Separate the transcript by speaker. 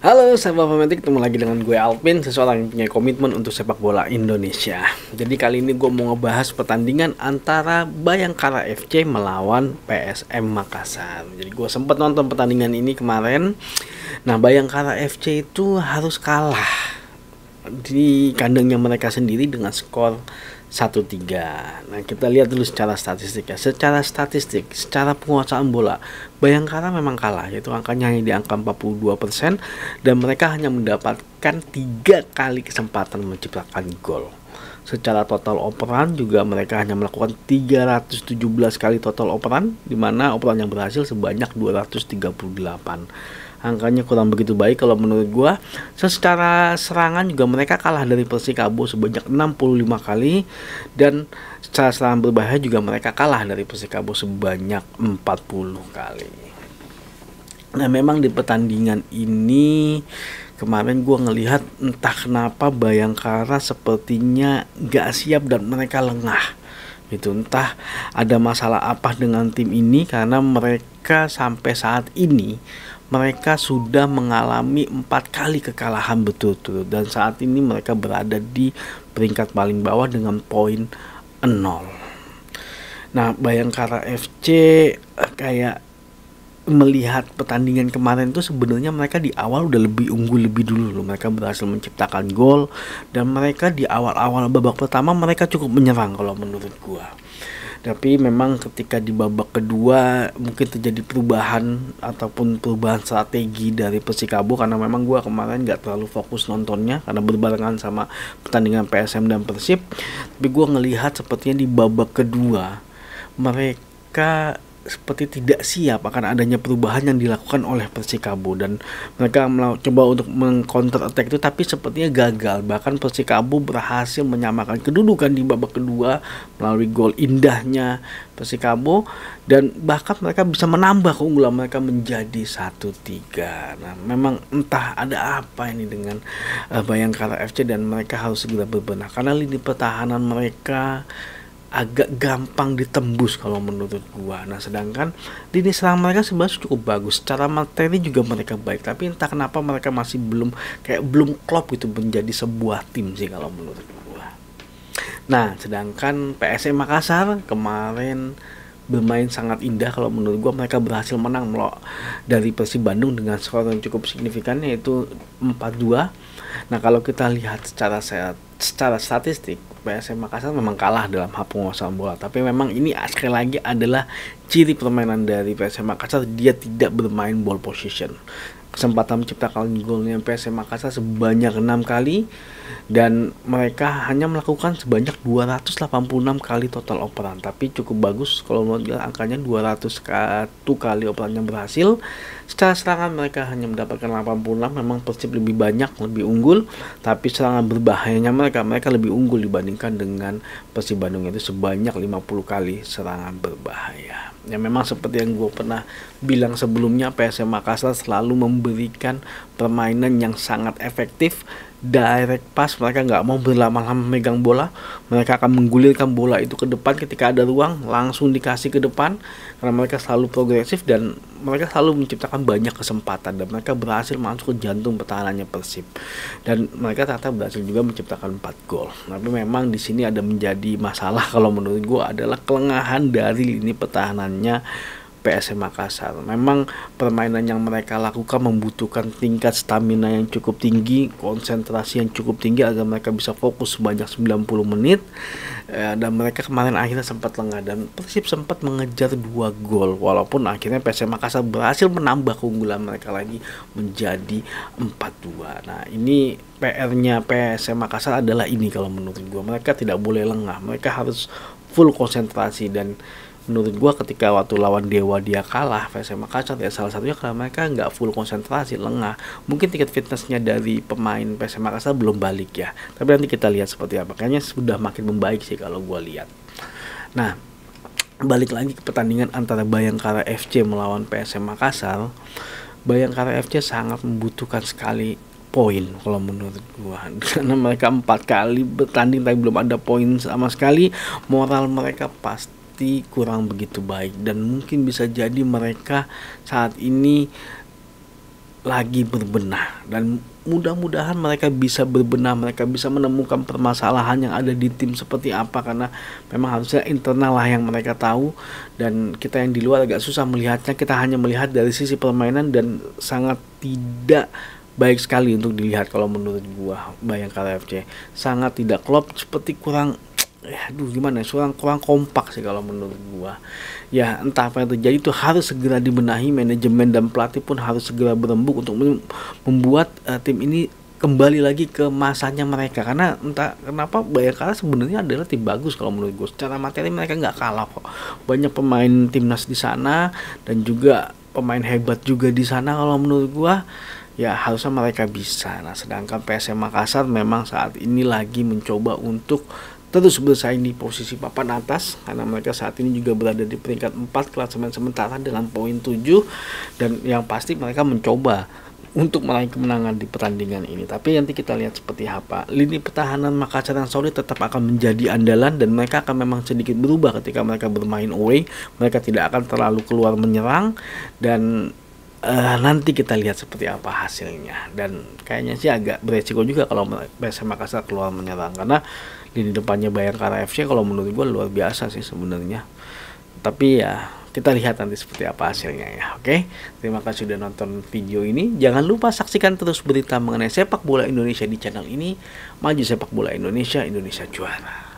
Speaker 1: Halo sahabat Pematik, ketemu lagi dengan gue Alvin, seseorang yang punya komitmen untuk sepak bola Indonesia. Jadi kali ini gue mau ngebahas pertandingan antara Bayangkara FC melawan PSM Makassar. Jadi gue sempat nonton pertandingan ini kemarin. Nah, Bayangkara FC itu harus kalah di kandangnya mereka sendiri dengan skor 1-3. Nah, kita lihat dulu secara statistik ya. Secara penguasaan bola, Bayangkara memang kalah, yaitu angkanya hanya di angka 42% dan mereka hanya mendapatkan 3 kali kesempatan menciptakan gol. Secara total operan juga mereka hanya melakukan 317 kali total operan, di mana operan yang berhasil sebanyak 238. Angkanya kurang begitu baik kalau menurut gua. Secara serangan juga mereka kalah dari Persikabo sebanyak 65 kali, dan secara serangan berbahaya juga mereka kalah dari Persikabo sebanyak 40 kali. Nah, memang di pertandingan ini kemarin gua ngelihat entah kenapa Bayangkara sepertinya gak siap dan mereka lengah. Itu entah ada masalah apa dengan tim ini, karena mereka sampai saat ini mereka sudah mengalami 4 kali kekalahan betul-betul, dan saat ini mereka berada di peringkat paling bawah dengan poin 0. Nah, Bayangkara FC kayak melihat pertandingan kemarin tuh sebenarnya mereka di awal udah lebih unggul lebih dulu loh. Mereka berhasil menciptakan gol, dan mereka di awal-awal babak pertama mereka cukup menyerang kalau menurut gua. Tapi memang ketika di babak kedua mungkin terjadi perubahan ataupun perubahan strategi dari Persikabo, karena memang gua kemarin gak terlalu fokus nontonnya karena berbarengan sama pertandingan PSM dan Persib. Tapi gua ngelihat sepertinya di babak kedua mereka seperti tidak siap akan adanya perubahan yang dilakukan oleh Persikabo, dan mereka coba untuk mengcounter attack itu, tapi sepertinya gagal. Bahkan Persikabo berhasil menyamakan kedudukan di babak kedua melalui gol indahnya Persikabo, dan bahkan mereka bisa menambah keunggulan mereka menjadi 1-3. Nah, memang entah ada apa ini dengan Bayangkara FC, dan mereka harus segera berbenah karena lini pertahanan mereka agak gampang ditembus kalau menurut gua. Nah, sedangkan lini serang mereka sebenarnya cukup bagus, secara materi juga mereka baik, tapi entah kenapa mereka masih belum klop gitu menjadi sebuah tim sih kalau menurut gua. Nah, sedangkan PSM Makassar kemarin bermain sangat indah kalau menurut gua. Mereka berhasil menang dari Persib Bandung dengan skor yang cukup signifikan, yaitu 4-2. Nah, kalau kita lihat secara statistik, PSM Makassar memang kalah dalam hal penguasaan bola, tapi memang ini sekali lagi adalah ciri permainan dari PSM Makassar. Dia tidak bermain ball position. Kesempatan menciptakan golnya PSM Makassar sebanyak 6 kali, dan mereka hanya melakukan sebanyak 286 kali total operan, tapi cukup bagus kalau menurut angkanya 201 kali operan yang berhasil. Secara serangan mereka hanya mendapatkan 86. Memang Persib lebih banyak, lebih unggul, tapi serangan berbahayanya mereka lebih unggul dibandingkan dengan Persib Bandung, itu sebanyak 50 kali serangan berbahaya. Ya, memang seperti yang gue pernah bilang sebelumnya, PSM Makassar selalu memberikan permainan yang sangat efektif, direct pass. Mereka nggak mau berlama-lama megang bola, mereka akan menggulirkan bola itu ke depan. Ketika ada ruang langsung dikasih ke depan, karena mereka selalu progresif dan mereka selalu menciptakan banyak kesempatan, dan mereka berhasil masuk ke jantung pertahanannya Persib, dan mereka ternyata berhasil juga menciptakan 4 gol. Tapi memang di sini ada menjadi masalah kalau menurut gue adalah kelengahan dari lini pertahanannya PSM Makassar. Memang permainan yang mereka lakukan membutuhkan tingkat stamina yang cukup tinggi, konsentrasi yang cukup tinggi agar mereka bisa fokus sebanyak 90 menit. Dan mereka kemarin akhirnya sempat lengah, dan Persib sempat mengejar 2 gol, walaupun akhirnya PSM Makassar berhasil menambah keunggulan mereka lagi menjadi 4-2. Nah, ini PR-nya PSM Makassar adalah ini kalau menurut gue. Mereka tidak boleh lengah, mereka harus full konsentrasi, dan menurut gua ketika waktu lawan Dewa dia kalah PSM Makassar, ya salah satunya karena mereka nggak full konsentrasi, lengah. Mungkin tingkat fitnessnya dari pemain PSM Makassar belum balik ya, tapi nanti kita lihat seperti apa. Kayaknya sudah makin membaik sih kalau gua lihat. Nah, balik lagi ke pertandingan antara Bayangkara FC melawan PSM Makassar. Bayangkara FC sangat membutuhkan sekali poin kalau menurut gua, karena mereka 4 kali bertanding tapi belum ada poin sama sekali. Moral mereka pasti kurang begitu baik, dan mungkin bisa jadi mereka saat ini lagi berbenah, dan mudah-mudahan mereka bisa berbenah, mereka bisa menemukan permasalahan yang ada di tim seperti apa, karena memang harusnya internal lah yang mereka tahu, dan kita yang di luar agak susah melihatnya. Kita hanya melihat dari sisi permainan dan sangat tidak baik sekali untuk dilihat kalau menurut gua. Bayangkara FC sangat tidak klop, seperti kurang gimana ya, kurang kompak sih kalau menurut gua. Ya entah apa yang terjadi, itu harus segera dibenahi. Manajemen dan pelatih pun harus segera berembuk untuk membuat tim ini kembali lagi ke masanya mereka, karena entah kenapa Bayangkara sebenarnya adalah tim bagus kalau menurut gue. Secara materi mereka nggak kalah kok, banyak pemain timnas di sana dan juga pemain hebat juga di sana kalau menurut gua. Ya harusnya mereka bisa. Nah sedangkan PSM Makassar memang saat ini lagi mencoba untuk terus bersaing di posisi papan atas, karena mereka saat ini juga berada di peringkat 4 klasemen sementara dengan poin 7, dan yang pasti mereka mencoba untuk meraih kemenangan di pertandingan ini. Tapi nanti kita lihat seperti apa. Lini pertahanan Makassar yang solid tetap akan menjadi andalan, dan mereka akan memang sedikit berubah ketika mereka bermain away. Mereka tidak akan terlalu keluar menyerang, dan nanti kita lihat seperti apa hasilnya. Dan kayaknya sih agak beresiko juga kalau PSM Makassar keluar menyerang, karena lini depannya Bayangkara FC kalau menurut gue luar biasa sih sebenarnya. Tapi ya kita lihat nanti seperti apa hasilnya ya. Oke, terima kasih sudah nonton video ini. Jangan lupa saksikan terus berita mengenai sepak bola Indonesia di channel ini. Maju sepak bola Indonesia, Indonesia juara.